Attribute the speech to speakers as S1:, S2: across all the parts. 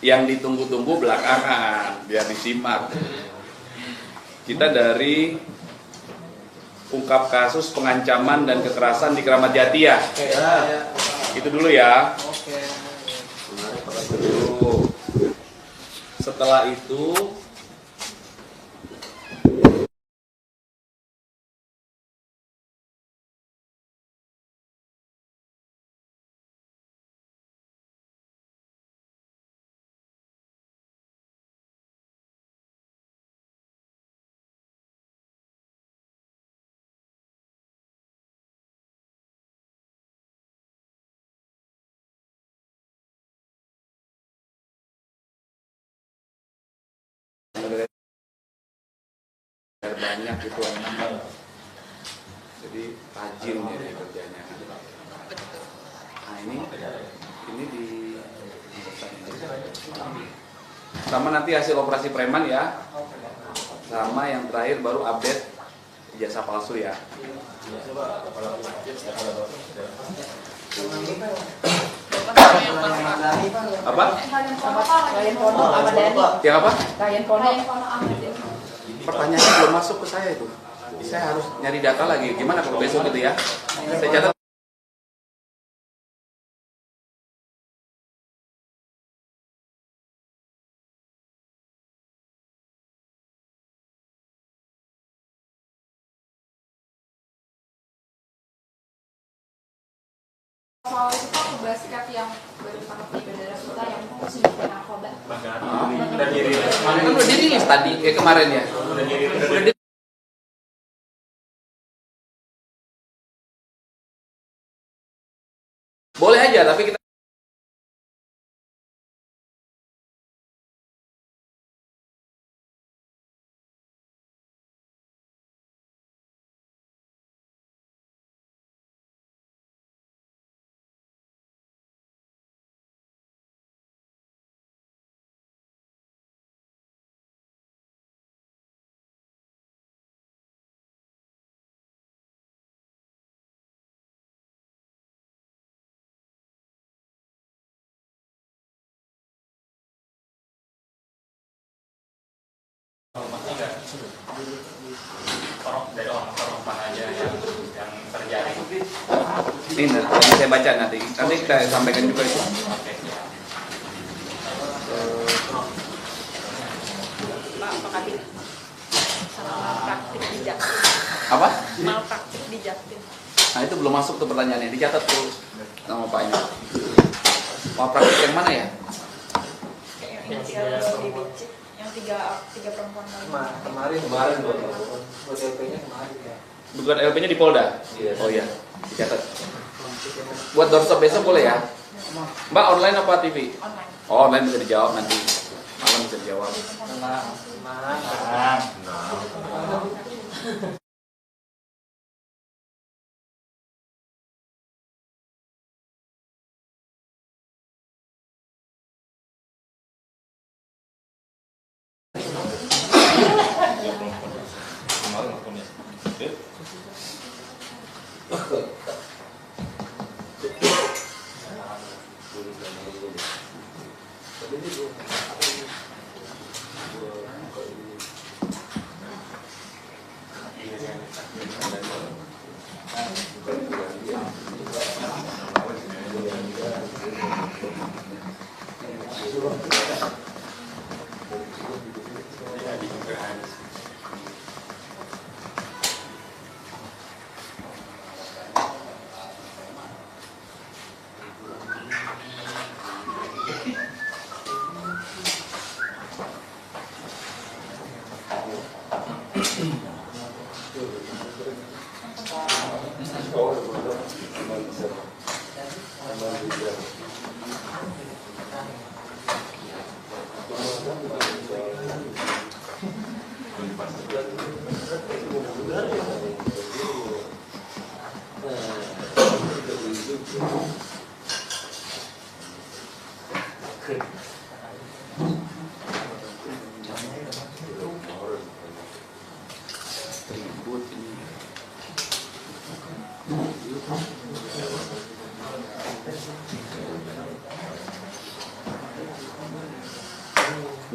S1: Yang ditunggu-tunggu belakangan, biar disimak. Kita dari ungkap kasus pengancaman dan kekerasan di Kramat Jati ya. Itu dulu ya. Setelah itu banyak itu anak, jadi rajin ya kerjanya. Nah ini di sama nanti hasil operasi preman ya, sama yang terakhir baru update ijazah palsu ya. Apa? Yang apa? Pertanyaannya belum masuk ke saya itu. Saya harus nyari data lagi. Gimana kalau besok gitu ya? Saya catat.
S2: Soal itu aku bahas sikap yang baru ditangkap di Bandara Suta yang sembunyi narkoba.
S1: Udah dirilis tadi kemarin ya. Boleh aja, tapi kita
S3: orang aja yang terjadi.
S1: ini nanti saya baca nanti kita sampaikan juga itu.
S2: Apakah sama praktik di Jaktim?
S1: Apa?
S2: Malpraktik di Jaktim.
S1: Nah itu belum masuk tuh pertanyaannya, dicatat tuh nama Paknya. Mau praktik yang mana ya?
S2: Kayak yang di Bicik, yang tiga perempuan
S4: kemarin buat LP-nya kemarin ya.
S1: Bukan LP-nya di Polda?
S4: Yes.
S1: Oh iya, dicatat. Buat doorstop besok boleh ya? Mbak online apa TV?
S2: online.
S1: Oh online bisa dijawab nanti. Malam bisa dijawab. Ribut ini.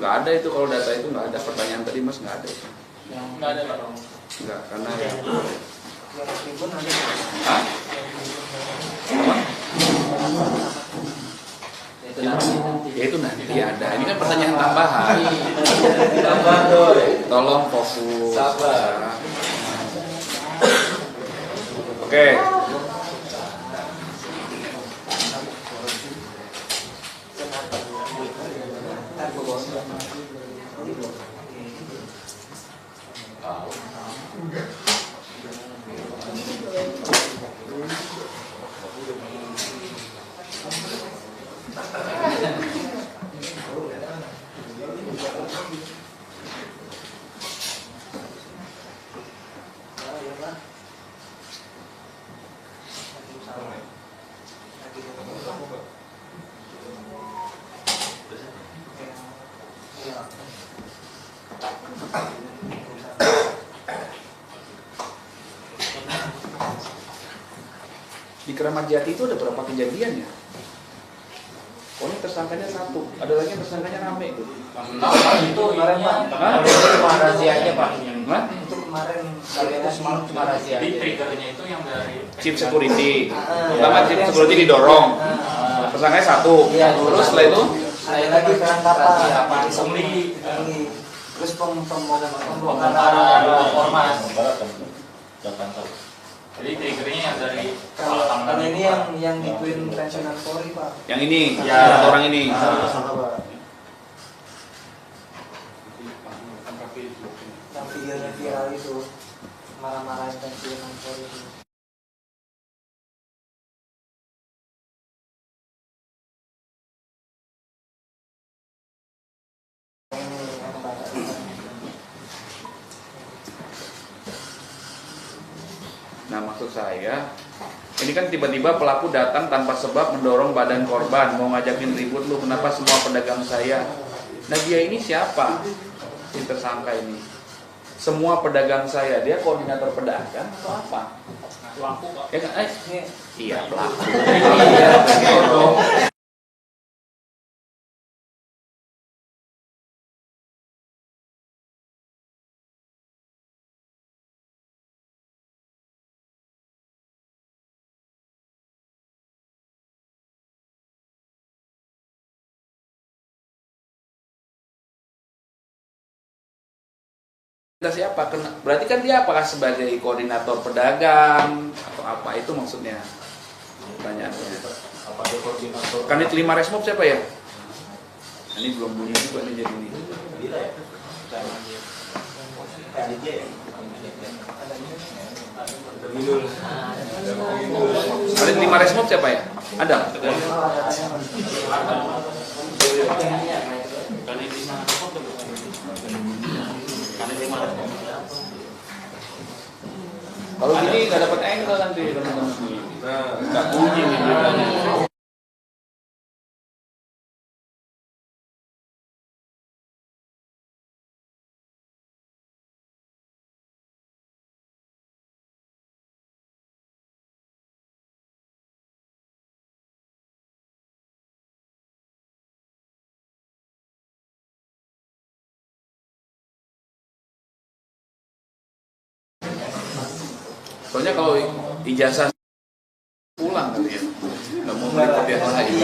S1: Nggak ada itu, kalau data itu nggak ada. Pertanyaan tadi Mas nggak ada itu.
S3: Nggak ada Pak.
S1: Nggak, karena ya.
S4: Yang tribun ada.
S1: Hah? Apa?
S4: Itu nanti.
S1: Ya itu nanti ada. Ini kan pertanyaan tambahan.
S4: Tambah doi.
S1: Tolong fokus.
S4: Sabar.
S1: Oke. Di Keramat Jati itu ada berapa kejadian ya? Oh ini tersangkanya satu, ada lagi yang tersangkanya rame itu.
S4: Itu kemarin Pak.
S1: Hah?
S4: Itu cuma rahasia aja Pak.
S1: Hah?
S4: Itu kemarin kali itu semalam cuma rahasia
S3: Jadi
S4: aja.
S3: triggernya itu yang dari
S1: Chip security.
S4: Ah,
S1: Pertama
S4: ya.
S1: chip security didorong.
S4: Ah.
S1: Tersangkanya satu.
S4: Iya,
S1: Terus setelah itu
S4: ada lagi penangkapan.
S3: pungli.
S4: Terus pembongkaran
S3: ormas. Jadi triggernya yang dari kepala
S4: Kalau
S3: tangan
S4: ini yang gituin pensiunan Polri Pak.
S1: yang ini,
S3: Ya.
S1: satu orang ini.
S4: Yang videonya viral itu marah-marahin pensiunan Polri itu.
S1: Nah maksud saya, ini kan tiba-tiba pelaku datang tanpa sebab mendorong badan korban, mau ngajakin ribut lu, kenapa semua pedagang saya? Nah dia ini siapa? Si tersangka ini. Semua pedagang saya, dia koordinator pedagang atau apa?
S3: pelaku Pak.
S1: Ya kan? Iya pelaku. Siapa? Berarti kan dia apakah sebagai koordinator pedagang atau apa itu maksudnya? Pertanyaannya.
S4: Apa dia koordinator?
S1: Kanit 5 Resmob siapa ya? Nah, ini belum bunyi juga nih jadi ini. Kanit 5 Resmob siapa ya? Ada? Kalau gini nggak dapat angle nanti teman-teman. Nah, nggak bunyi nih. Soalnya kalau ijazah pulang kali ya, nggak mau beli kopiah lagi.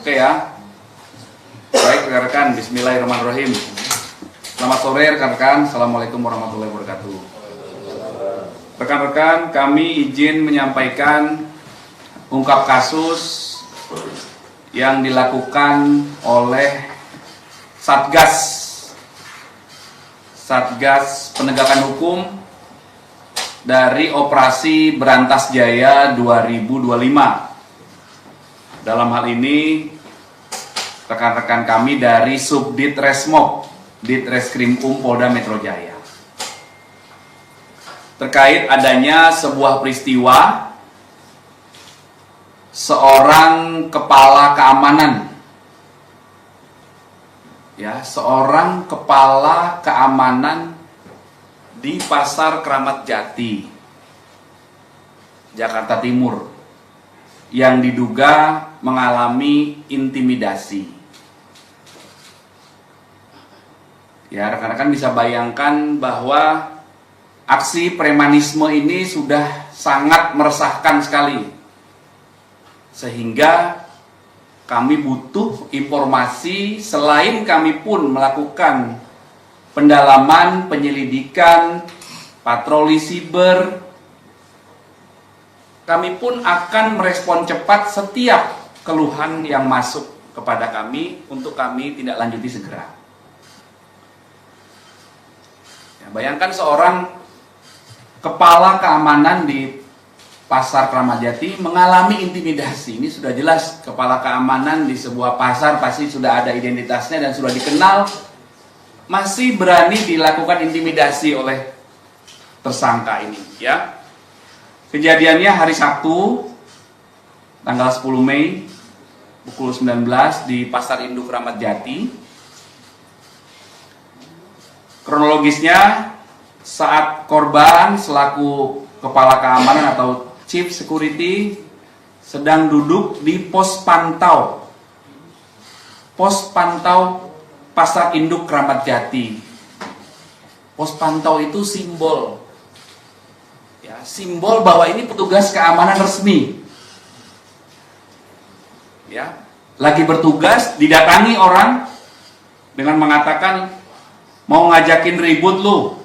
S1: Oke ya. Baik rekan-rekan, bismillahirrahmanirrahim. Selamat sore rekan-rekan, assalamualaikum warahmatullahi wabarakatuh. Rekan-rekan, kami izin menyampaikan ungkap kasus yang dilakukan oleh Satgas Penegakan Hukum dari Operasi Berantas Jaya 2025. Dalam hal ini rekan-rekan kami dari Subdit Resmob, Ditreskrim Polda Metro Jaya. Terkait adanya sebuah peristiwa seorang kepala keamanan, seorang kepala keamanan di Pasar Kramat Jati, Jakarta Timur, yang diduga mengalami intimidasi. Ya, rekan-rekan bisa bayangkan bahwa aksi premanisme ini sudah sangat meresahkan sekali. Sehingga kami butuh informasi, selain kami pun melakukan pendalaman, penyelidikan, patroli siber, kami pun akan merespon cepat setiap keluhan yang masuk kepada kami untuk kami tindak lanjuti segera. Ya, bayangkan seorang kepala keamanan di Pasar Kramat Jati mengalami intimidasi. Ini sudah jelas kepala keamanan di sebuah pasar pasti sudah ada identitasnya dan sudah dikenal, masih berani dilakukan intimidasi oleh tersangka ini, ya. Kejadiannya hari Sabtu tanggal 10 Mei pukul 19 di Pasar Induk Kramat Jati. Kronologisnya saat korban selaku kepala keamanan atau chief security sedang duduk di pos pantau Pasar Induk Kramat Jati. Pos pantau itu simbol, simbol bahwa ini petugas keamanan resmi. Ya, lagi bertugas, didatangi orang dengan mengatakan, mau ngajakin ribut lu.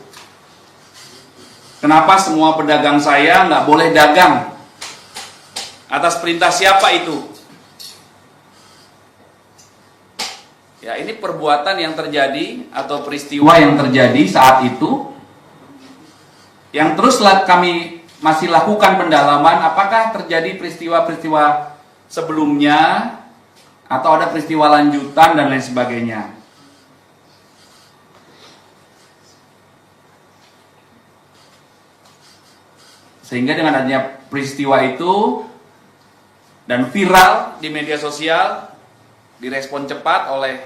S1: Kenapa semua pedagang saya nggak boleh dagang? Atas perintah siapa itu? Ya, ini perbuatan yang terjadi atau peristiwa yang terjadi saat itu, yang terus kami masih lakukan pendalaman apakah terjadi peristiwa-peristiwa sebelumnya atau ada peristiwa lanjutan dan lain sebagainya. Sehingga dengan adanya peristiwa itu dan viral di media sosial, direspon cepat oleh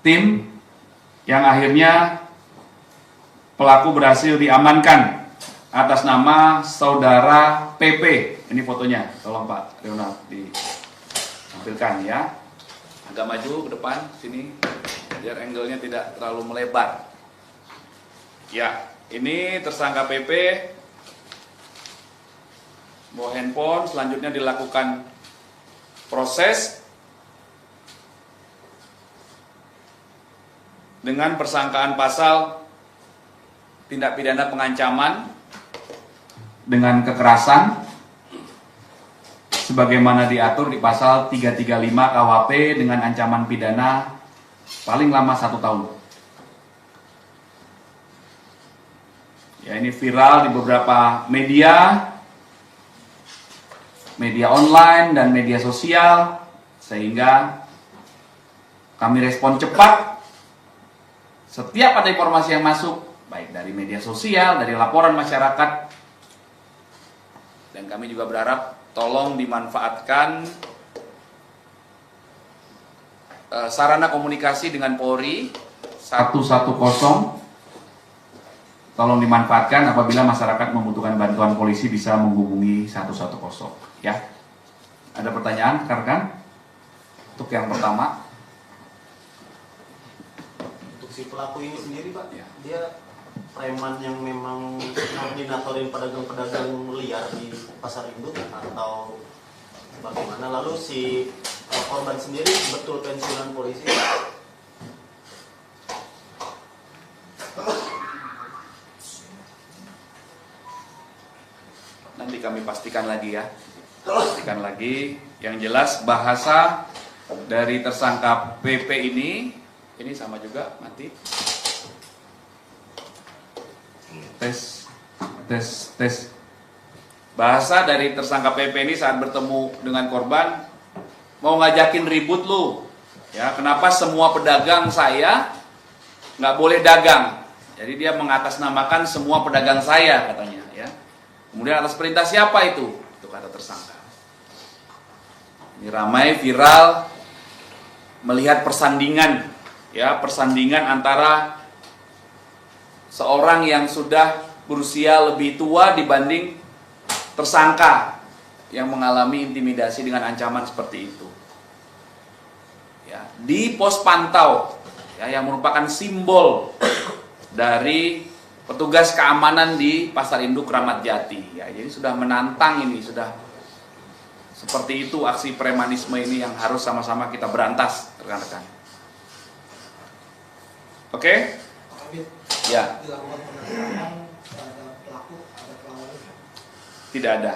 S1: tim yang akhirnya pelaku berhasil diamankan atas nama saudara PP. Ini fotonya, tolong Pak Ronald ditampilkan ya. Agak maju ke depan sini biar angle-nya tidak terlalu melebar. Ya, ini tersangka PP bawa handphone, selanjutnya dilakukan proses dengan persangkaan pasal tindak pidana pengancaman dengan kekerasan sebagaimana diatur di pasal 335 KUHP dengan ancaman pidana paling lama 1 tahun. Ya, ini viral di beberapa media online dan media sosial, sehingga kami respon cepat setiap ada informasi yang masuk, baik dari media sosial, dari laporan masyarakat, dan kami juga berharap tolong dimanfaatkan sarana komunikasi dengan Polri 110, tolong dimanfaatkan apabila masyarakat membutuhkan bantuan polisi bisa menghubungi 110. Ya, ada pertanyaan rekan-rekan? Untuk yang pertama,
S5: untuk si pelaku ini sendiri Pak,
S1: ya,
S5: dia preman yang memang koordinatorin pedagang-pedagang liar di pasar induk atau bagaimana? Lalu si korban sendiri betul pensiunan polisi?
S1: Nanti kami pastikan lagi ya. Pastikan lagi. Yang jelas bahasa dari tersangka PP ini sama juga mati. Tes. Bahasa dari tersangka PP ini saat bertemu dengan korban, mau ngajakin ribut lu. Ya, kenapa semua pedagang saya nggak boleh dagang? Jadi dia mengatasnamakan semua pedagang saya katanya. Ya. Kemudian atas perintah siapa itu? Itu kata tersangka. Ini ramai viral melihat persandingan, ya persandingan antara seorang yang sudah berusia lebih tua dibanding tersangka yang mengalami intimidasi dengan ancaman seperti itu. Ya, di pos pantau, ya, yang merupakan simbol dari petugas keamanan di Pasar Induk Kramat Jati. Ya, jadi sudah menantang ini, sudah seperti itu aksi premanisme ini yang harus sama-sama kita berantas, rekan-rekan. Oke? Ya.
S4: Dilakukan penangkapan terhadap pelaku, ada pelawannya?
S1: Tidak ada.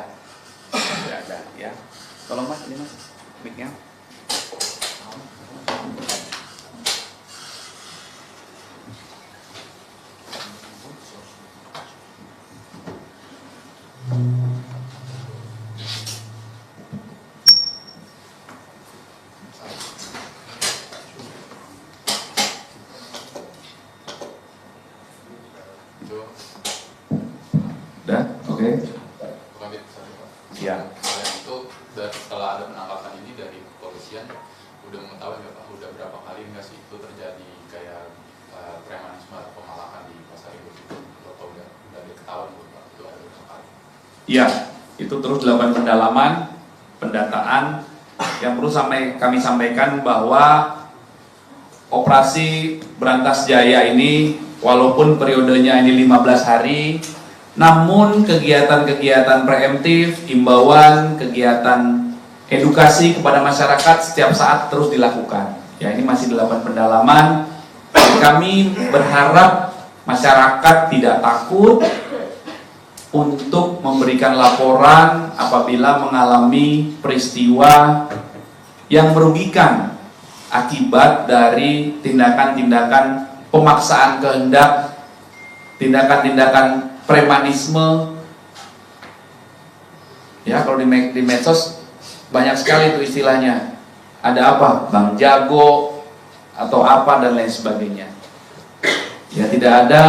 S1: Tidak ada, ya. Tolong Mas, ini Mas, mic-nya. Udah? Oke. Ya.
S6: Selain itu, setelah ada penangkapan ini dari kepolisian, udah mengetahui nggak Pak, udah berapa kali nggak sih itu terjadi kayak premanisme atau pemalakan di Pasar Induk itu? Atau udah diketahui Pak, itu ada berapa kali?
S1: Iya, itu terus dilakukan pendalaman, pendataan. Yang perlu kami sampaikan bahwa operasi Berantas Jaya ini walaupun periodenya ini 15 hari, namun kegiatan-kegiatan preemptif, himbauan, kegiatan edukasi kepada masyarakat setiap saat terus dilakukan. Ya, ini masih dilakukan pendalaman. Kami berharap masyarakat tidak takut untuk memberikan laporan apabila mengalami peristiwa yang merugikan akibat dari tindakan-tindakan pemaksaan kehendak, tindakan-tindakan premanisme. Ya, kalau di medsos banyak sekali itu istilahnya. Ada apa? Bang Jago atau apa dan lain sebagainya. Ya, tidak ada.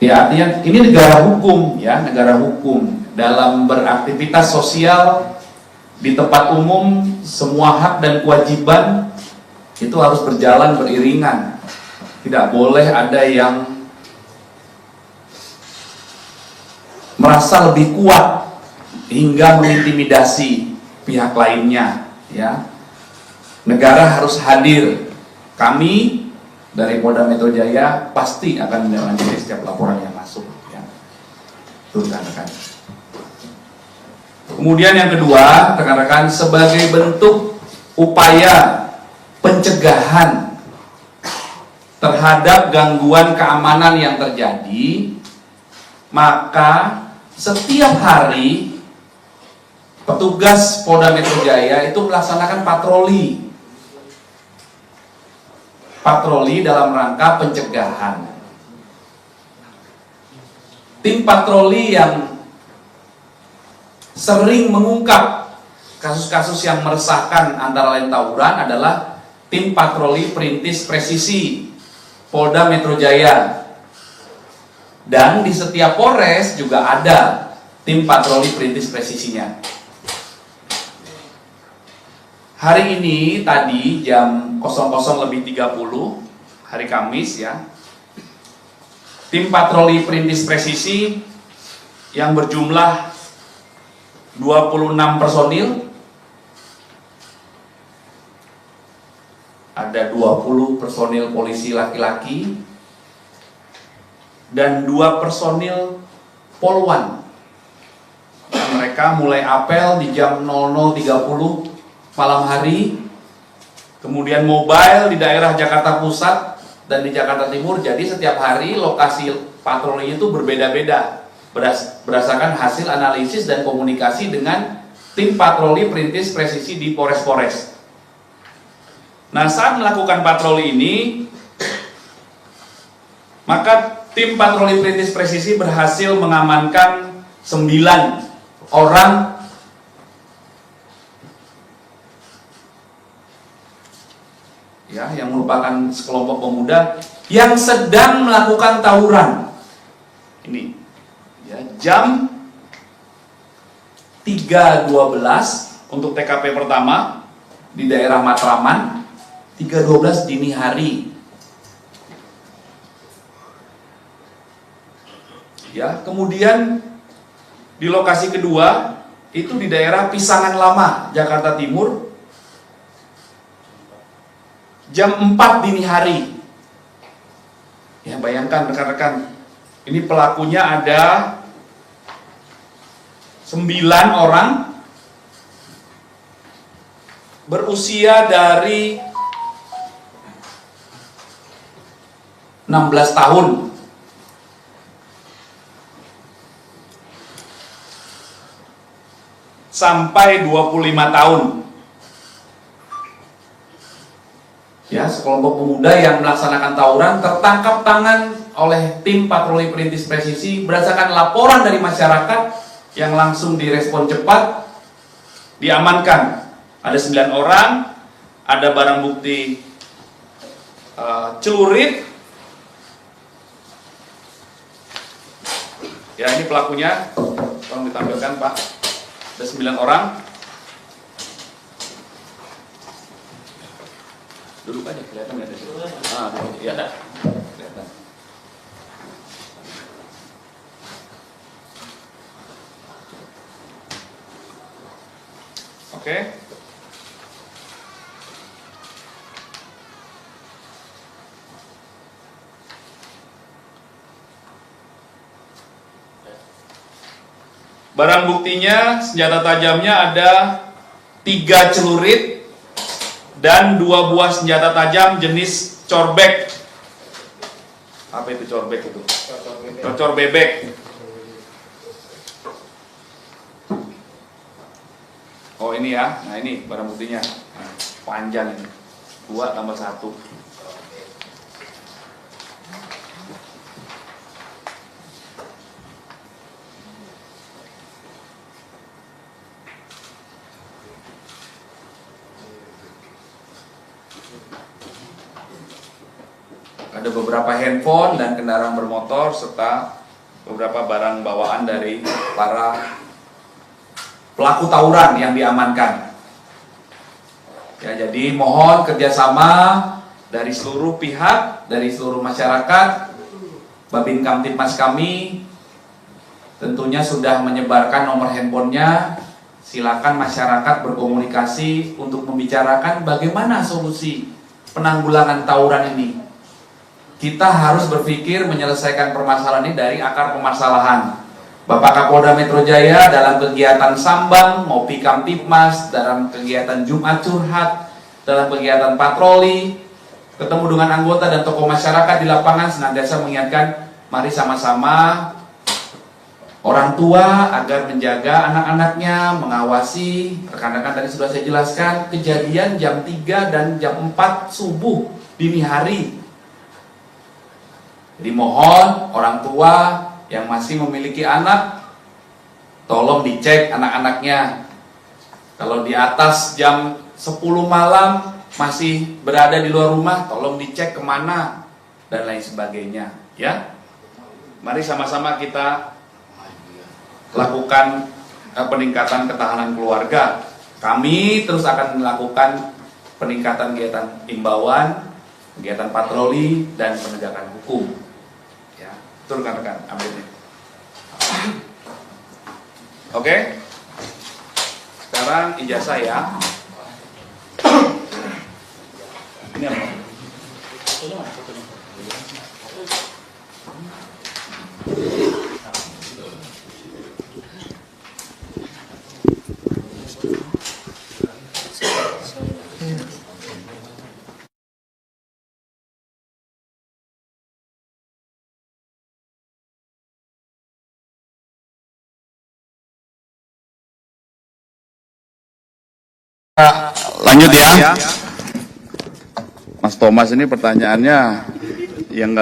S1: Ya, artinya ini negara hukum, ya, negara hukum. Dalam beraktivitas sosial di tempat umum, semua hak dan kewajiban itu harus berjalan beriringan. Tidak boleh ada yang merasa lebih kuat hingga mengintimidasi pihak lainnya, ya. Negara harus hadir. Kami dari Polda Metro Jaya pasti akan menindaklanjuti setiap laporan yang masuk, ya. Itu rekan-rekan. Kemudian yang kedua, rekan-rekan, sebagai bentuk upaya pencegahan terhadap gangguan keamanan yang terjadi, maka setiap hari petugas Polda Metro Jaya itu melaksanakan patroli dalam rangka pencegahan. Tim patroli yang sering mengungkap kasus-kasus yang meresahkan antara lain tawuran adalah tim patroli perintis presisi Polda Metro Jaya. Dan di setiap Polres juga ada tim patroli perintis presisinya. Hari ini tadi jam 00.30 hari Kamis, ya. Tim patroli perintis presisi yang berjumlah 26 personil, ada 20 personil polisi laki-laki dan 2 personil polwan yang mereka mulai apel di jam 00.30 malam hari, kemudian mobile di daerah Jakarta Pusat dan di Jakarta Timur. Jadi setiap hari lokasi patroli itu berbeda-beda berdasarkan hasil analisis dan komunikasi dengan tim patroli perintis presisi di Polres-Polres. Nah, saat melakukan patroli ini, maka tim patroli perintis presisi berhasil mengamankan 9 orang ya, yang merupakan sekelompok pemuda yang sedang melakukan tawuran. Ini ya, jam 3.12 untuk TKP pertama di daerah Matraman, 3.12 dini hari. Ya, kemudian di lokasi kedua itu di daerah Pisangan Lama, Jakarta Timur, jam 4 dini hari. Ya, bayangkan rekan-rekan, ini pelakunya ada 9 orang berusia dari 16 tahun sampai 25 tahun. Ya, sekelompok pemuda yang melaksanakan tawuran tertangkap tangan oleh tim patroli perintis presisi berdasarkan laporan dari masyarakat yang langsung direspon cepat, diamankan. Ada 9 orang, ada barang bukti celurit. Ya, ini pelakunya, tolong ditampilkan Pak. Ada 9 orang. Duduk aja, kelihatan nggak dari situ? Duduk, ya. Kelihatan. Oke. Barang buktinya, senjata tajamnya ada 3 celurit dan 2 buah senjata tajam jenis corbek. Apa itu corbek itu? Cocor bebek. Oh, ini ya. Nah, ini barang buktinya. Nah, panjang ini. 2 tambah 1. Ada beberapa handphone dan kendaraan bermotor serta beberapa barang bawaan dari para pelaku tawuran yang diamankan. Ya, jadi mohon kerjasama dari seluruh pihak, dari seluruh masyarakat. Babin Kamtibmas kami tentunya sudah menyebarkan nomor handphonenya. Silakan masyarakat berkomunikasi untuk membicarakan bagaimana solusi penanggulangan tawuran ini. Kita harus berpikir menyelesaikan permasalahan ini dari akar permasalahan. Bapak Kapolda Metro Jaya dalam kegiatan Sambang, Ngopi Kamtibmas, dalam kegiatan Jumat Curhat, dalam kegiatan patroli, ketemu dengan anggota dan tokoh masyarakat di lapangan senantiasa mengingatkan, mari sama-sama orang tua agar menjaga anak-anaknya, mengawasi. Rekan-rekan tadi sudah saya jelaskan, kejadian jam 3 dan jam 4 subuh dini hari. Jadi mohon orang tua yang masih memiliki anak, tolong dicek anak-anaknya. Kalau di atas jam 10 malam masih berada di luar rumah, tolong dicek kemana dan lain sebagainya. Ya, mari sama-sama kita lakukan peningkatan ketahanan keluarga. Kami terus akan melakukan peningkatan kegiatan imbauan, kegiatan patroli dan penegakan hukum. Ya, itu rekan-rekan update-nya. Oke. Sekarang ijazah ya. Ini apa? Lanjut ya. Mas Thomas ini pertanyaannya yang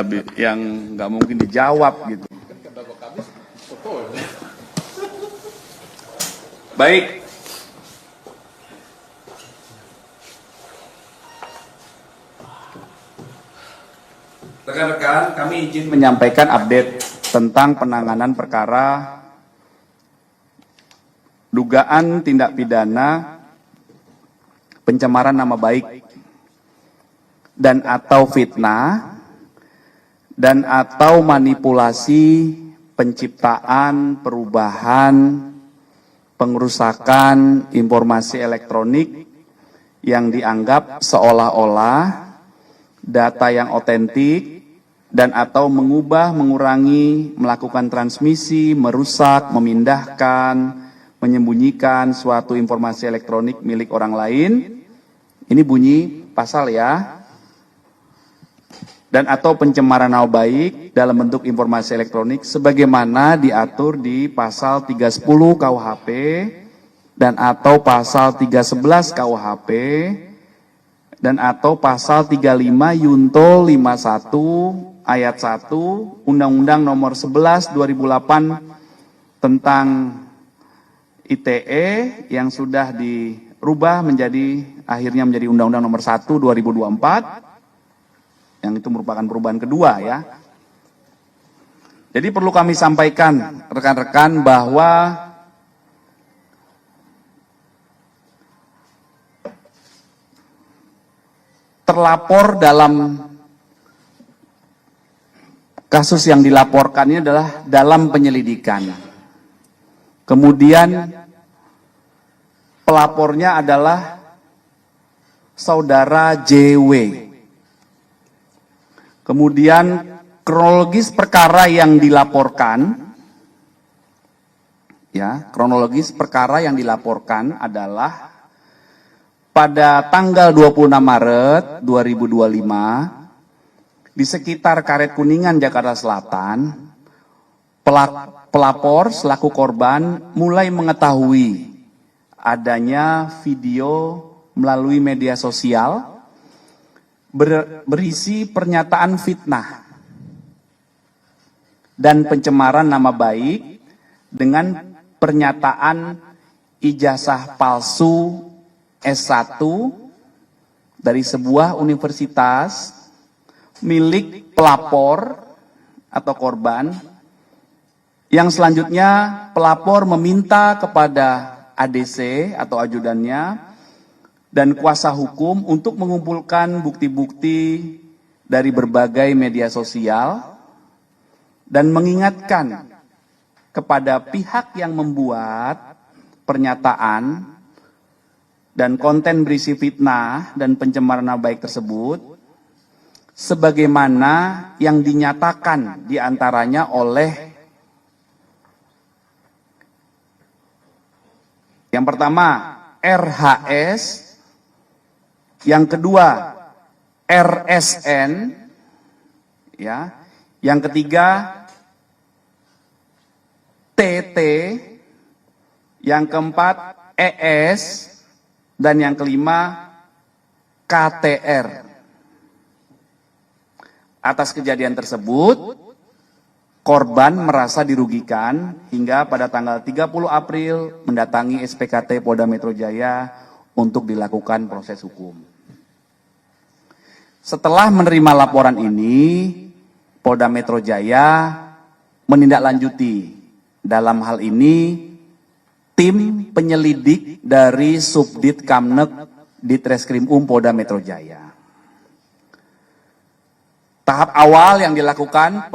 S1: nggak mungkin dijawab gitu. Baik. Rekan-rekan, kami izin menyampaikan update tentang penanganan perkara dugaan tindak pidana pencemaran nama baik dan atau fitnah dan atau manipulasi penciptaan, perubahan, pengerusakan informasi elektronik yang dianggap seolah-olah data yang otentik dan atau mengubah, mengurangi, melakukan transmisi, merusak, memindahkan, menyembunyikan suatu informasi elektronik milik orang lain. Ini bunyi pasal ya. Dan atau pencemaran nama baik dalam bentuk informasi elektronik sebagaimana diatur di pasal 310 KUHP dan atau pasal 311 KUHP dan atau pasal 35 Yunto 51 ayat 1 Undang-Undang Nomor 11 2008 tentang ITE yang sudah dirubah akhirnya menjadi Undang-Undang Nomor 1 2024 yang itu merupakan perubahan kedua ya. Jadi perlu kami sampaikan rekan-rekan bahwa terlapor dalam kasus yang dilaporkan ini adalah dalam penyelidikan. Kemudian pelapornya adalah saudara JW. Kemudian kronologis perkara yang dilaporkan, ya, kronologis perkara yang dilaporkan adalah pada tanggal 26 Maret 2025 di sekitar Karet Kuningan, Jakarta Selatan, pelapor selaku korban mulai mengetahui adanya video melalui media sosial berisi pernyataan fitnah dan pencemaran nama baik dengan pernyataan ijazah palsu S1 dari sebuah universitas milik pelapor atau korban, yang selanjutnya pelapor meminta kepada ADC atau ajudannya dan kuasa hukum untuk mengumpulkan bukti-bukti dari berbagai media sosial dan mengingatkan kepada pihak yang membuat pernyataan dan konten berisi fitnah dan pencemaran nama baik tersebut sebagaimana yang dinyatakan diantaranya oleh yang pertama RHS, yang kedua RSN, ya, yang ketiga TT, yang keempat ES, dan yang kelima KTR. Atas kejadian tersebut, korban merasa dirugikan hingga pada tanggal 30 April mendatangi SPKT Polda Metro Jaya untuk dilakukan proses hukum. Setelah menerima laporan ini, Polda Metro Jaya menindaklanjuti. Dalam hal ini, tim penyelidik dari Subdit Kamnek Ditreskrim Polda Metro Jaya. Tahap awal yang dilakukan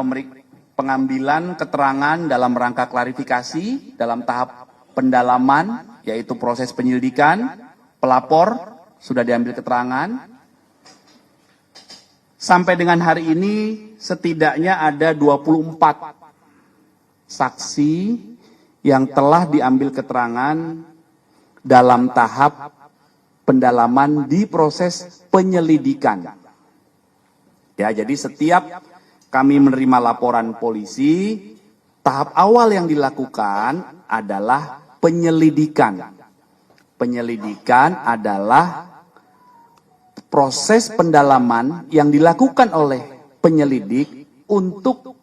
S1: pengambilan keterangan dalam rangka klarifikasi dalam tahap pendalaman, yaitu proses penyelidikan, pelapor sudah diambil keterangan. Sampai dengan hari ini setidaknya ada 24 saksi yang telah diambil keterangan dalam tahap pendalaman di proses penyelidikan. Ya, jadi setiap kami menerima laporan polisi, tahap awal yang dilakukan adalah penyelidikan. Penyelidikan adalah proses pendalaman yang dilakukan oleh penyelidik untuk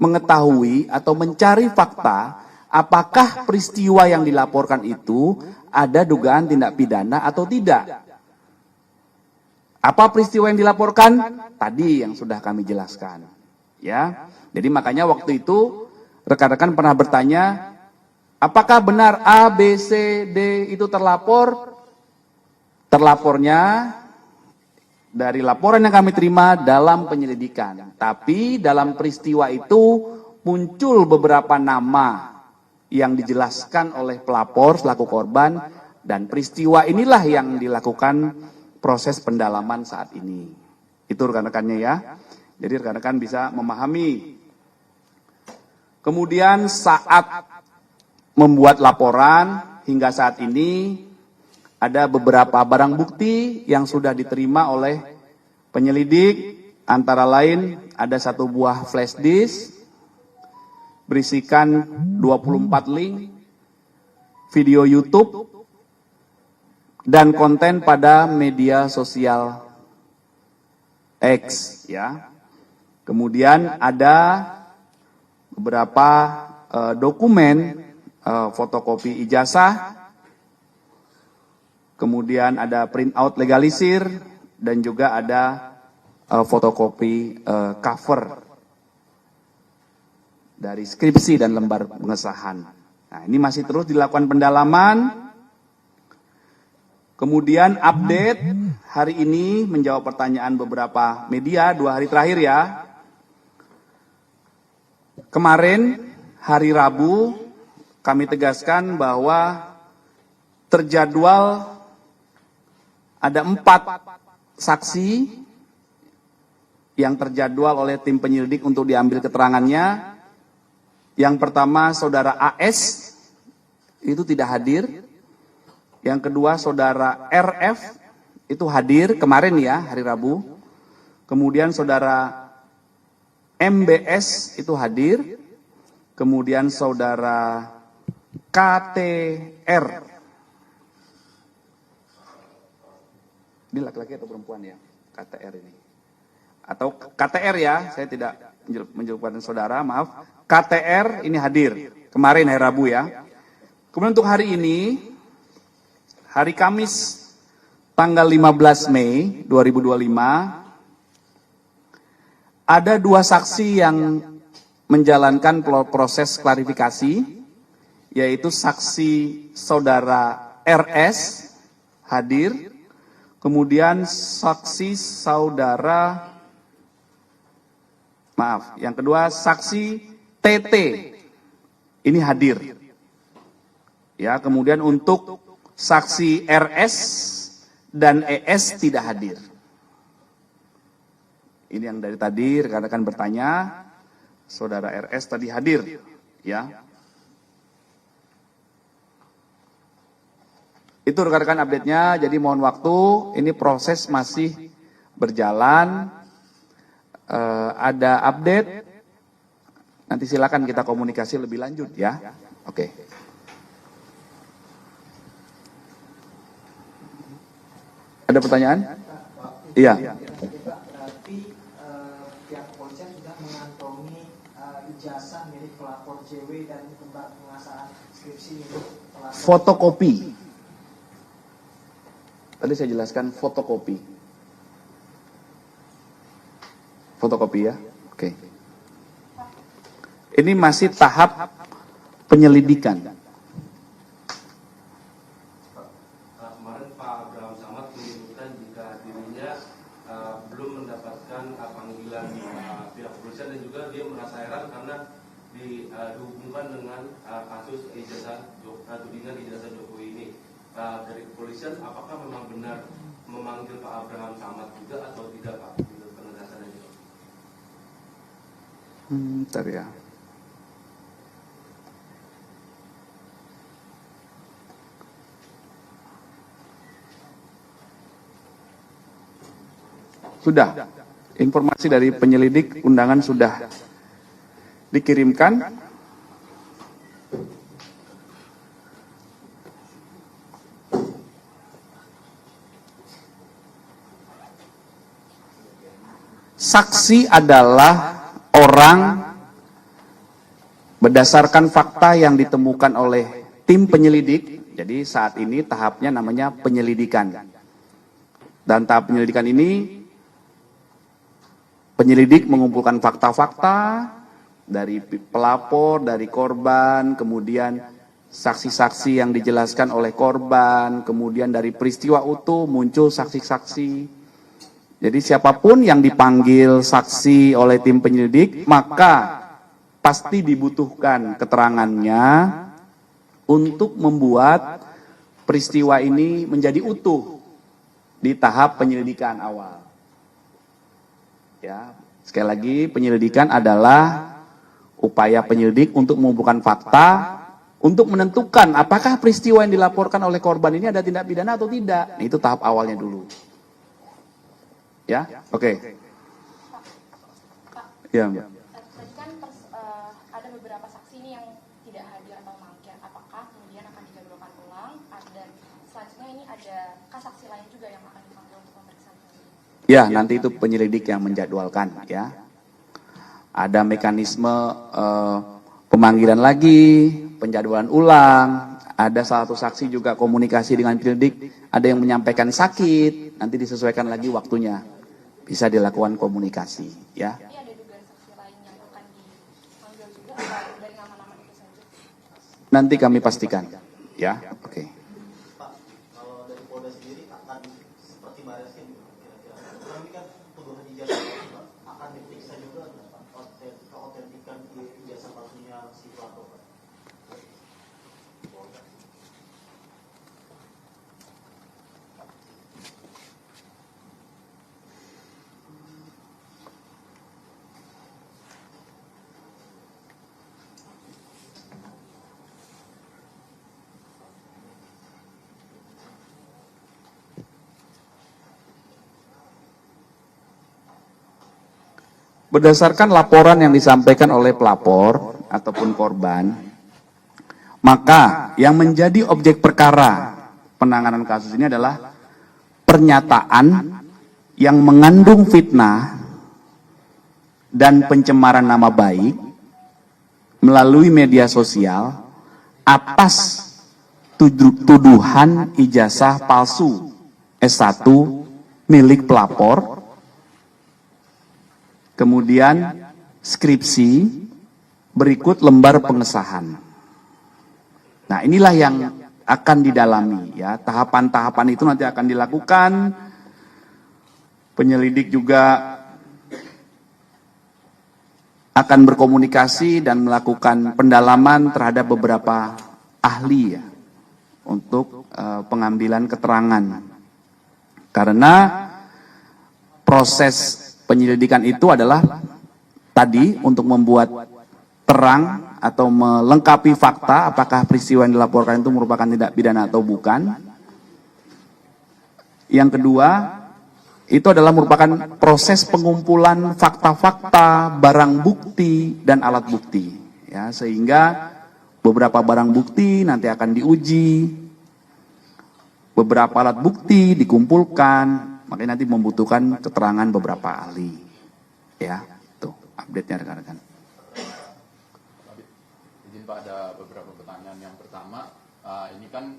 S1: mengetahui atau mencari fakta apakah peristiwa yang dilaporkan itu ada dugaan tindak pidana atau tidak. Apa peristiwa yang dilaporkan? Tadi yang sudah kami jelaskan. Ya. Jadi makanya waktu itu rekan-rekan pernah bertanya, apakah benar A, B, C, D itu terlapor? Terlapornya dari laporan yang kami terima dalam penyelidikan. Tapi dalam peristiwa itu muncul beberapa nama yang dijelaskan oleh pelapor selaku korban, dan peristiwa inilah yang dilakukan proses pendalaman saat ini. Itu rekan-rekannya ya. Jadi rekan-rekan bisa memahami. Kemudian saat membuat laporan hingga saat ini ada beberapa barang bukti yang sudah diterima oleh penyelidik, antara lain ada satu buah flash disk berisikan 24 link video YouTube dan konten pada media sosial X ya. Kemudian ada beberapa dokumen fotokopi ijazah, kemudian ada printout legalisir, dan juga ada fotokopi cover dari skripsi dan lembar pengesahan. Nah, ini masih terus dilakukan pendalaman. Kemudian update hari ini menjawab pertanyaan beberapa media 2 hari terakhir ya. Kemarin hari Rabu kami tegaskan bahwa terjadwal ada 4 saksi yang terjadwal oleh tim penyelidik untuk diambil keterangannya. Yang pertama saudara AS itu tidak hadir. Yang kedua saudara RF itu hadir kemarin ya, hari Rabu. Kemudian saudara MBS itu hadir. Kemudian saudara KTR. Ini laki-laki atau perempuan ya? KTR ini. Atau KTR ya, saya tidak menjawabkan saudara, maaf. KTR ini hadir kemarin hari Rabu ya. Kemudian untuk hari ini, hari Kamis tanggal 15 Mei 2025, ada 2 saksi yang menjalankan proses klarifikasi, yaitu saksi saudara RS hadir, kemudian saksi saudara, maaf, yang kedua saksi TT ini hadir. Ya, kemudian untuk saksi RS dan ES tidak hadir. Ini yang dari tadi rekan-rekan bertanya, saudara RS tadi hadir, ya. Itu rekan-rekan update-nya, jadi mohon waktu, ini proses masih berjalan, ada update, nanti silakan kita komunikasi lebih lanjut ya. Oke. Ada pertanyaan? Iya.
S4: Berarti pihak kepolisian sudah mengantongi ijazah milik pelapor JW dan lembar pengasahan skripsi milik pelapor.
S1: Fotokopi. Tadi saya jelaskan fotokopi. Fotokopi ya. Oke. Ini masih tahap penyelidikan.
S7: Kemarin Pak Abraham Samad menyebutkan jika dirinya belum mendapatkan panggilan pihak kepolisian, dan juga dia merasa heran karena dihubungkan dengan kasus ijazah tudingan ijazah Jokowi ini. Dari kepolisian, apakah memang benar memanggil Pak Abraham Samad juga atau tidak, Pak? Itu penegasannya juga.
S1: Bentar ya. Sudah. Informasi dari penyelidik undangan sudah dikirimkan. saksi adalah orang berdasarkan fakta yang ditemukan oleh tim penyelidik. Jadi saat ini tahapnya namanya penyelidikan. Dan tahap penyelidikan ini, penyelidik mengumpulkan fakta-fakta dari pelapor, dari korban, kemudian saksi-saksi yang dijelaskan oleh korban, kemudian dari peristiwa utuh muncul saksi-saksi. Jadi siapapun yang dipanggil saksi oleh tim penyelidik, maka pasti dibutuhkan keterangannya untuk membuat peristiwa ini menjadi utuh di tahap penyelidikan awal. Ya, sekali lagi, penyelidikan adalah upaya penyelidik untuk mengumpulkan fakta untuk menentukan apakah peristiwa yang dilaporkan oleh korban ini ada tindak pidana atau tidak. Nah, itu tahap awalnya dulu. Ya, oke. Ya.
S2: Tadi kan ada beberapa saksi ini yang tidak hadir atau mangkir. Apakah kemudian akan dijadwalkan ulang? Dan selanjutnya ini ada saksi lain juga yang akan dipanggil untuk pemeriksaan?
S1: Ya, nanti itu penyelidik yang menjadwalkan, ya. Ada mekanisme pemanggilan lagi, penjadwalan ulang, ada salah satu saksi juga komunikasi dengan penyelidik, ada yang menyampaikan sakit, nanti disesuaikan lagi waktunya, bisa dilakukan komunikasi, ya.
S2: Ini ada juga saksi lain yang akan dipanggil juga atau dari nama-nama itu saja?
S1: Nanti kami pastikan, ya, oke.
S5: Pak, kalau dari Polda sendiri akan seperti Baris Krim kira-kira. Tapi kan tuduhan ijazah palsu akan diperiksa juga nggak, Pak? Keautentikan ijazah palsunya si pelaku, Pak.
S1: Berdasarkan laporan yang disampaikan oleh pelapor ataupun korban, maka yang menjadi objek perkara penanganan kasus ini adalah pernyataan yang mengandung fitnah dan pencemaran nama baik melalui media sosial atas tuduhan ijazah palsu S1 milik pelapor, kemudian skripsi, berikut lembar pengesahan. Nah, inilah yang akan didalami, ya. Tahapan-tahapan itu nanti akan dilakukan. Penyelidik juga akan berkomunikasi dan melakukan pendalaman terhadap beberapa ahli, ya, untuk pengambilan keterangan. Karena proses penyelidikan itu adalah tadi untuk membuat terang atau melengkapi fakta apakah peristiwa yang dilaporkan itu merupakan tindak pidana atau bukan. Yang kedua, itu adalah merupakan proses pengumpulan fakta-fakta, barang bukti, dan alat bukti. Ya, sehingga beberapa barang bukti nanti akan diuji, beberapa alat bukti dikumpulkan, makanya nanti membutuhkan keterangan beberapa ahli. Ya, tuh update-nya rekan-rekan.
S6: Izin Pak, ada beberapa pertanyaan. Yang pertama, ini kan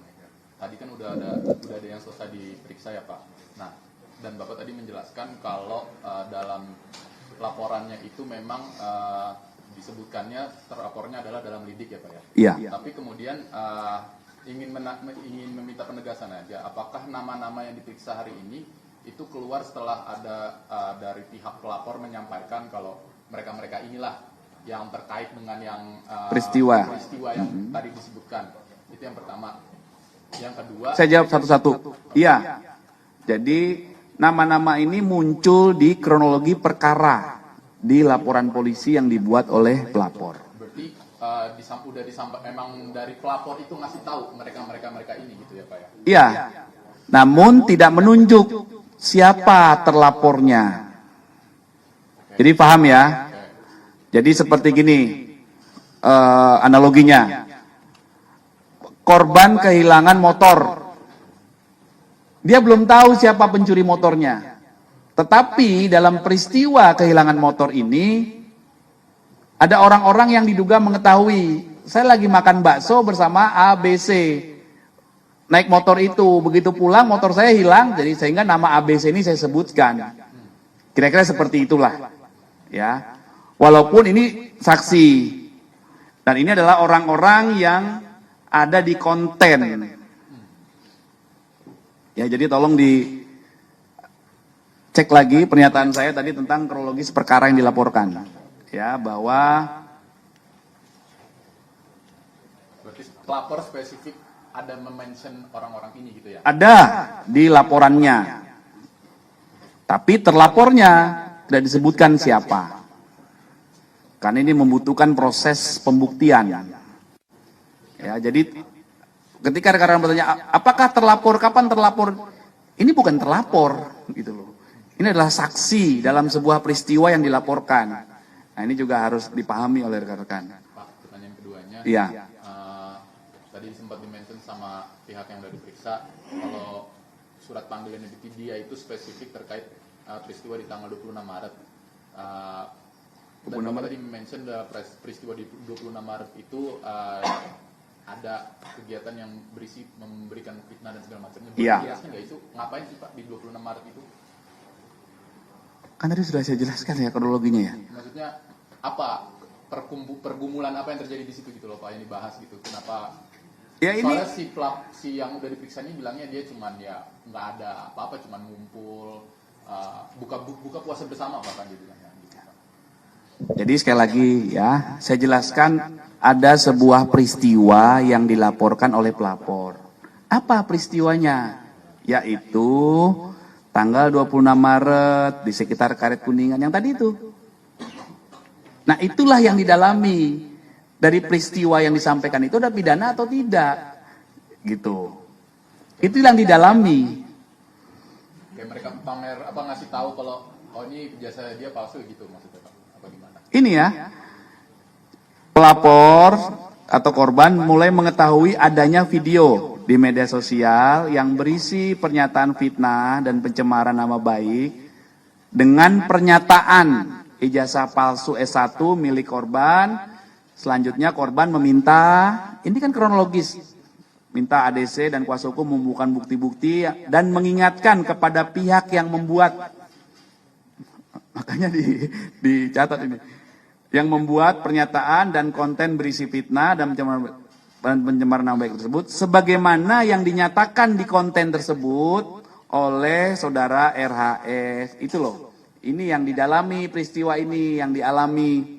S6: tadi kan udah ada yang selesai diperiksa ya Pak. Nah, dan Bapak tadi menjelaskan kalau dalam laporannya itu memang disebutkannya terapornya adalah dalam lidik ya Pak ya.
S1: Iya.
S6: Tapi kemudian ingin meminta penegasan aja, apakah nama-nama yang diperiksa hari ini itu keluar setelah ada dari pihak pelapor menyampaikan kalau mereka inilah yang terkait dengan yang peristiwa yang tadi disebutkan. Itu yang pertama. Yang kedua,
S1: saya jawab satu-satu. Iya. Jadi nama-nama ini muncul di kronologi perkara di laporan polisi yang dibuat oleh pelapor.
S6: Berarti udah disampaikan memang dari pelapor itu ngasih tahu mereka ini gitu ya Pak ya?
S1: Iya. Namun tidak menunjuk siapa terlapornya. Jadi paham ya? Jadi seperti gini analoginya. Korban kehilangan motor. Dia belum tahu siapa pencuri motornya. Tetapi dalam peristiwa kehilangan motor ini, ada orang-orang yang diduga mengetahui, saya lagi makan bakso bersama ABC. Naik motor itu, begitu pulang motor saya hilang, jadi sehingga nama ABC ini saya sebutkan. Kira-kira seperti itulah. Ya. Walaupun ini saksi. Dan ini adalah orang-orang yang ada di konten. Ya, jadi tolong dicek lagi pernyataan saya tadi tentang kronologis perkara yang dilaporkan. Ya, bahwa
S6: Berarti pelapor spesifik ada mention orang-orang ini gitu ya?
S1: ada di laporannya. Tapi terlapornya tidak disebutkan siapa. Karena ini membutuhkan proses pembuktian. Ya, jadi ketika rekan-rekan bertanya, apakah terlapor, kapan terlapor? Ini bukan terlapor, gitu loh. Ini adalah saksi dalam sebuah peristiwa yang dilaporkan. Nah, ini juga harus dipahami oleh rekan-rekan.
S6: Pak, pertanyaan keduanya.
S1: Iya.
S6: Tadi sempat dimention sama pihak yang sudah diperiksa, kalau surat panggilan yang dia itu spesifik terkait peristiwa di tanggal 26 Maret. Dan Bapak tadi mention peristiwa di 26 Maret itu ada kegiatan yang berisi memberikan fitnah dan segala macamnya.
S1: Iya.
S6: Jelaskan nggak itu? Ngapain sih Pak di 26 Maret itu?
S1: Kan tadi sudah saya jelaskan ya kronologinya ya.
S6: Maksudnya apa? Pergumulan apa yang terjadi di situ gitu loh Pak, yang dibahas gitu. Kenapa?
S1: Ya ini
S6: Soalnya si yang udah diperiksa ini bilangnya dia cuman ya nggak ada apa-apa, cuman ngumpul buka puasa bersama bahkan dia bilangnya gitu, Pak.
S1: Jadi sekali lagi ya, saya jelaskan ada sebuah peristiwa yang dilaporkan oleh pelapor. Apa peristiwanya? Yaitu tanggal 26 Maret di sekitar Karet Kuningan yang tadi itu. Nah, itulah yang didalami. Dari peristiwa yang disampaikan itu ada pidana atau tidak. Gitu. Itu yang didalami.
S6: Kayak mereka ngasih tahu kalau ini jasa dia palsu gitu maksudnya Pak. Apa gimana?
S1: Ini ya. Pelapor atau korban mulai mengetahui adanya video di media sosial yang berisi pernyataan fitnah dan pencemaran nama baik dengan pernyataan ijazah palsu S1 milik korban. Selanjutnya korban meminta, ini kan kronologis, minta ADC dan kuasa hukum membuka bukti-bukti dan mengingatkan kepada pihak yang membuat, makanya dicatat ini, yang membuat pernyataan dan konten berisi fitnah dan pencemaran nama baik tersebut, sebagaimana yang dinyatakan di konten tersebut oleh saudara RHS. Itu loh, ini yang didalami peristiwa ini, yang dialami.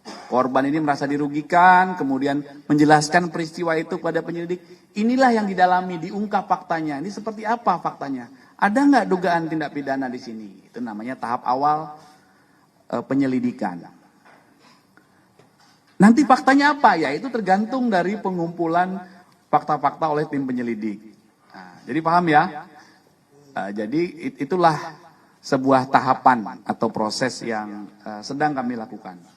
S1: Korban ini merasa dirugikan, kemudian menjelaskan peristiwa itu kepada penyelidik. Inilah yang didalami, diungkap faktanya. Ini seperti apa faktanya? Ada nggak dugaan tindak pidana di sini? Itu namanya tahap awal penyelidikan. Nanti faktanya apa? Ya itu tergantung dari pengumpulan fakta-fakta oleh tim penyelidik. Nah, jadi paham ya? Jadi itulah sebuah tahapan atau proses yang sedang kami lakukan.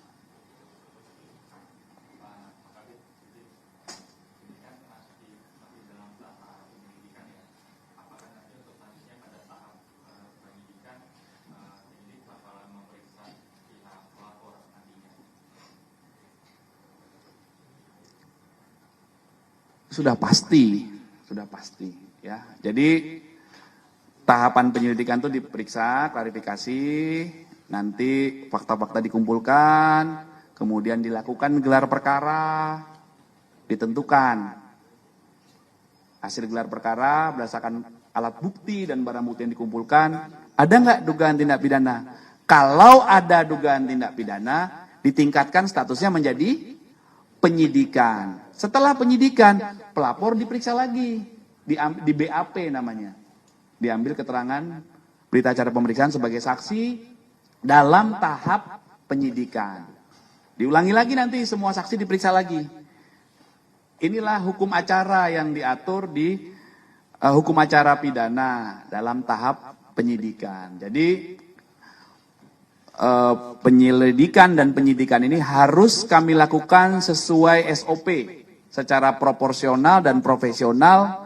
S1: Sudah pasti ya. Jadi tahapan penyelidikan itu diperiksa, klarifikasi, nanti fakta-fakta dikumpulkan, kemudian dilakukan gelar perkara, ditentukan hasil gelar perkara berdasarkan alat bukti dan barang bukti yang dikumpulkan, ada nggak dugaan tindak pidana? Kalau ada dugaan tindak pidana, ditingkatkan statusnya menjadi penyidikan. Setelah penyidikan, pelapor diperiksa lagi, di BAP namanya. Diambil keterangan berita acara pemeriksaan sebagai saksi dalam tahap penyidikan. Diulangi lagi nanti semua saksi diperiksa lagi. Inilah hukum acara yang diatur di hukum acara pidana dalam tahap penyidikan. Jadi penyelidikan dan penyidikan ini harus kami lakukan sesuai SOP secara proporsional dan profesional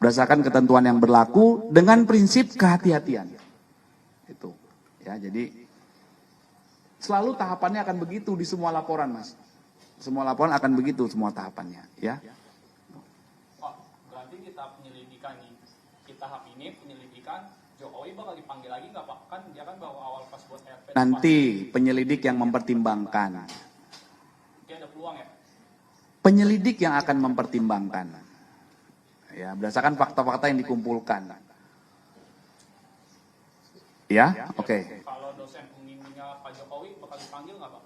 S1: berdasarkan ketentuan yang berlaku dengan prinsip kehati-hatian. Ya, jadi selalu tahapannya akan begitu di semua laporan, Mas. Semua laporan akan begitu semua tahapannya, ya.
S3: Pak, berarti kita penyelidikan nih, kita tahap ini penyelidikan, Jokowi bakal dipanggil lagi nggak Pak? Kan dia kan baru awal pas buat RP.
S1: Nanti penyelidik yang mempertimbangkan.
S3: Oke, ada peluang ya?
S1: Penyelidik yang akan mempertimbangkan. Ya, berdasarkan fakta-fakta yang dikumpulkan. Ya, oke.
S3: Kalau dosen pembimbingnya Pak Jokowi bakal dipanggil nggak Pak?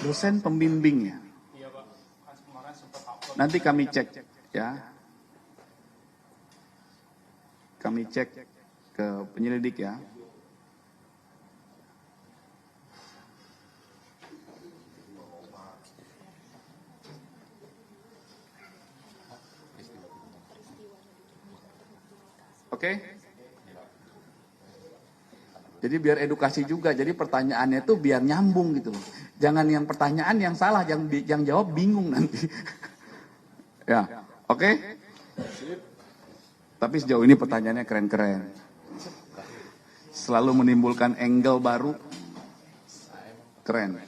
S1: Dosen pembimbingnya.
S3: Iya Pak, kan kemarin sempat upload.
S1: Nanti kami cek, ya. Kami cek ke penyelidik ya. Oke? Jadi biar edukasi juga. Jadi pertanyaannya itu biar nyambung gitu. Jangan yang pertanyaan yang salah, yang jawab bingung nanti. Ya, oke? Tapi sejauh ini pertanyaannya keren-keren. Selalu menimbulkan angle baru. Keren.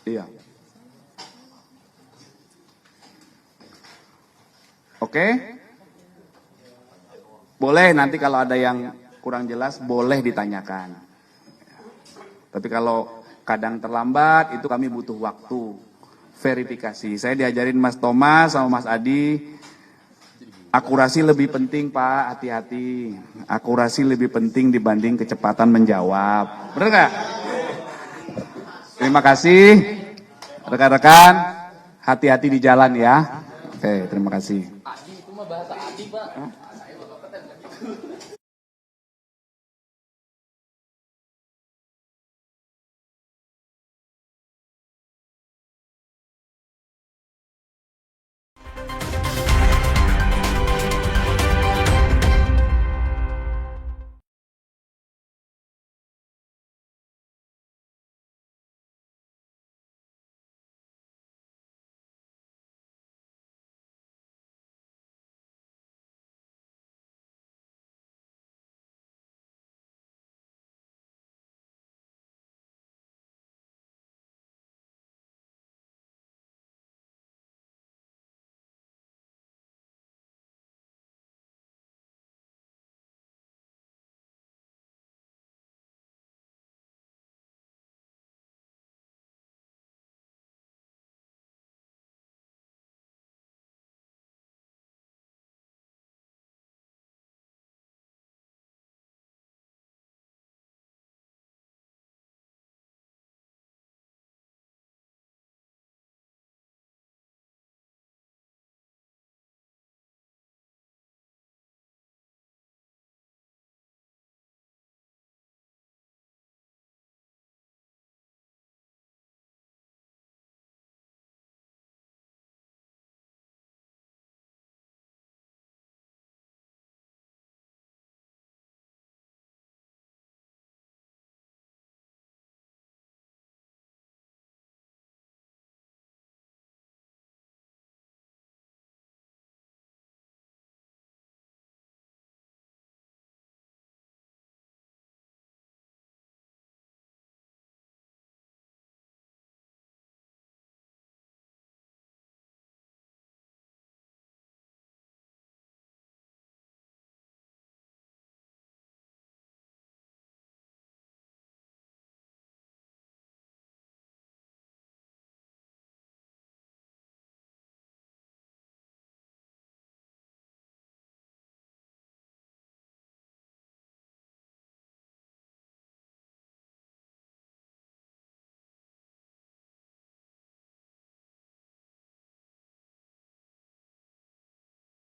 S1: Iya. Oke? Boleh nanti kalau ada yang kurang jelas boleh ditanyakan. Tapi kalau kadang terlambat itu kami butuh waktu verifikasi. Saya diajarin Mas Thomas sama Mas Adi, akurasi lebih penting Pak, hati-hati. Akurasi lebih penting dibanding kecepatan menjawab. Benar nggak? Terima kasih rekan-rekan, hati-hati di jalan ya. Oke, terima kasih.
S3: Adi, itu mah bahasa Adi Pak.